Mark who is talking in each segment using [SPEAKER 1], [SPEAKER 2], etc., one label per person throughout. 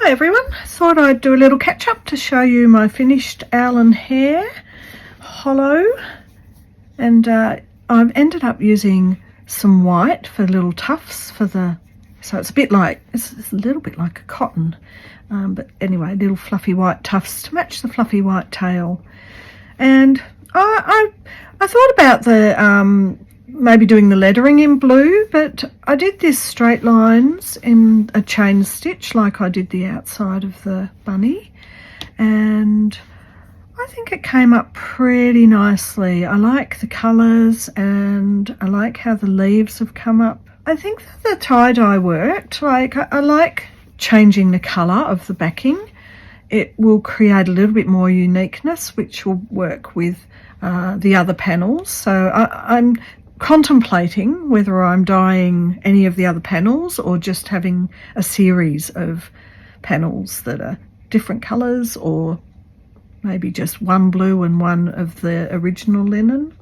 [SPEAKER 1] Hi everyone, thought I'd do a little catch up to show you my finished Allen hair hollow, and I've ended up using some white for little tufts for the, so it's a bit like, it's a little bit like a cotton, but anyway, little fluffy white tufts to match the fluffy white tail. And I thought about the maybe doing the lettering in blue, but I did this straight lines in a chain stitch like I did the outside of the bunny, and I think it came up pretty nicely. I like the colours and I like how the leaves have come up. I think that the tie-dye worked. Like, I like changing the colour of the backing. It will create a little bit more uniqueness, which will work with the other panels. So I'm contemplating whether I'm dyeing any of the other panels or just having a series of panels that are different colours, or maybe just one blue and one of the original linen.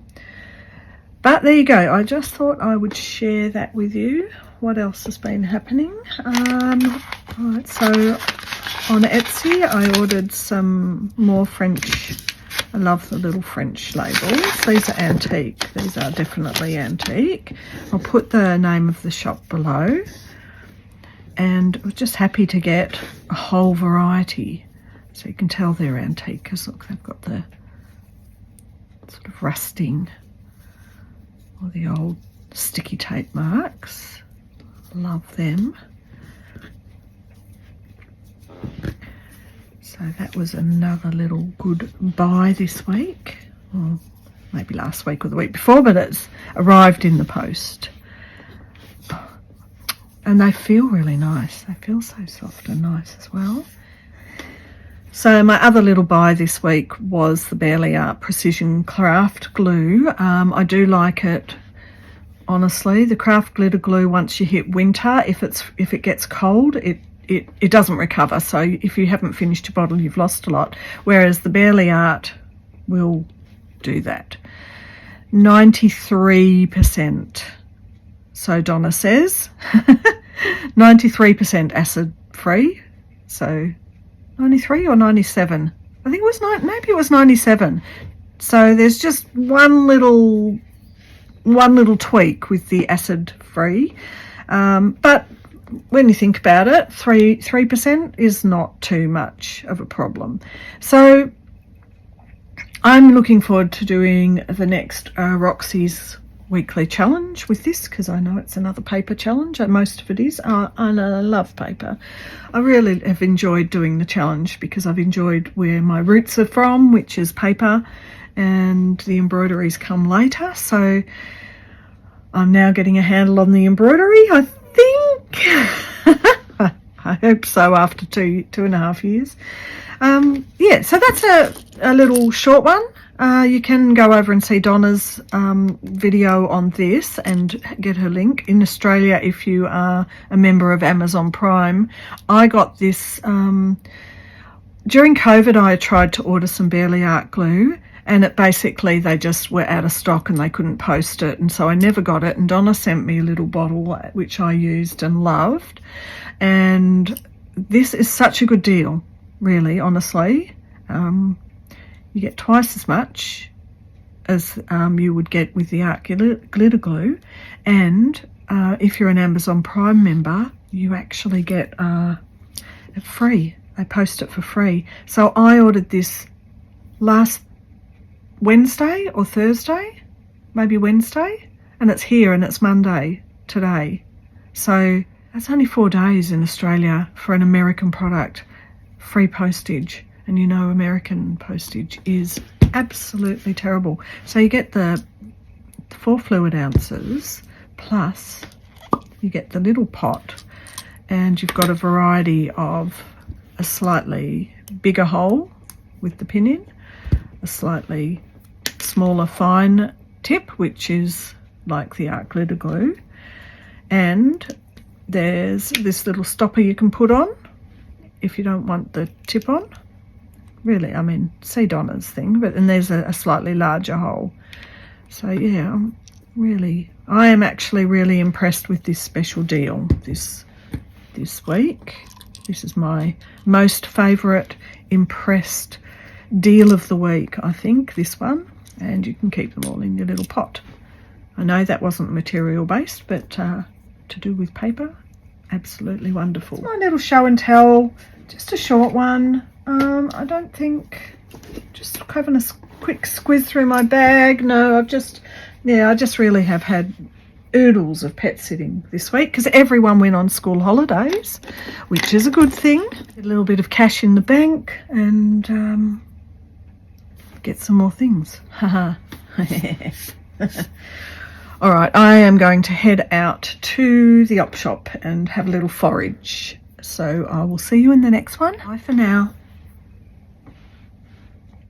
[SPEAKER 1] But there you go, I just thought I would share that with you. What else has been happening? Right, so on Etsy I ordered some more French. I love the little French labels. These are antique. These are definitely antique. I'll put the name of the shop below. And I was just happy to get a whole variety. So you can tell they're antique because look, they've got the sort of rusting or the old sticky tape marks. Love them. So that was another little good buy this week, or maybe last week or the week before, but it's arrived in the post. And they feel really nice. They feel so soft and nice as well. So my other little buy this week was the Barely Art Precision Craft Glue. I do like it. Honestly, the craft glitter glue, once you hit winter, if it gets cold, it doesn't recover. So if you haven't finished your bottle, you've lost a lot. Whereas the Barely Art will do that. 93%. So Donna says 93% acid free. So 93 or 97. I think it was maybe it was 97. So there's just one little tweak with the acid free, but when you think about it, 3% is not too much of a problem. So I'm looking forward to doing the next Roxy's weekly challenge with this, because I know it's another paper challenge, and most of it is, and I love paper. I really have enjoyed doing the challenge because I've enjoyed where my roots are from, which is paper, and the embroideries come later. So I'm now getting a handle on the embroidery, I think. I hope so, after two and a half years. Yeah, so that's a little short one. You can go over and see Donna's video on this and get her link. In Australia, if you are a member of Amazon Prime, I got this during COVID. I tried to order some Barely Art glue, and it basically, they just were out of stock and they couldn't post it, and so I never got it. And Donna sent me a little bottle which I used and loved, and this is such a good deal, really, honestly. You get twice as much as you would get with the art glitter glue, and if you're an Amazon Prime member, you actually get it free. They post it for free. So I ordered this last Wednesday or Thursday, maybe Wednesday, and it's here, and it's Monday today. So that's only 4 days in Australia for an American product, free postage. And you know, American postage is absolutely terrible. So you get the 4 fluid ounces, plus you get the little pot, and you've got a variety of a slightly bigger hole with the pin in, a slightly smaller fine tip, which is like the art glitter glue, and there's this little stopper you can put on if you don't want the tip on. Really, I mean, see Donna's thing, but and there's a slightly larger hole. So yeah, I am actually really impressed with this special deal this week. This is my most favourite impressed deal of the week, I think, this one. And you can keep them all in your little pot. I know that wasn't material based, but to do with paper, absolutely wonderful. My little show and tell, just a short one. I don't think, just having a quick squiz through my bag. No, I just really have had oodles of pet sitting this week because everyone went on school holidays, which is a good thing. A little bit of cash in the bank and get some more things. Haha. All right, I am going to head out to the op shop and have a little forage. So I will see you in the next one. Bye for now.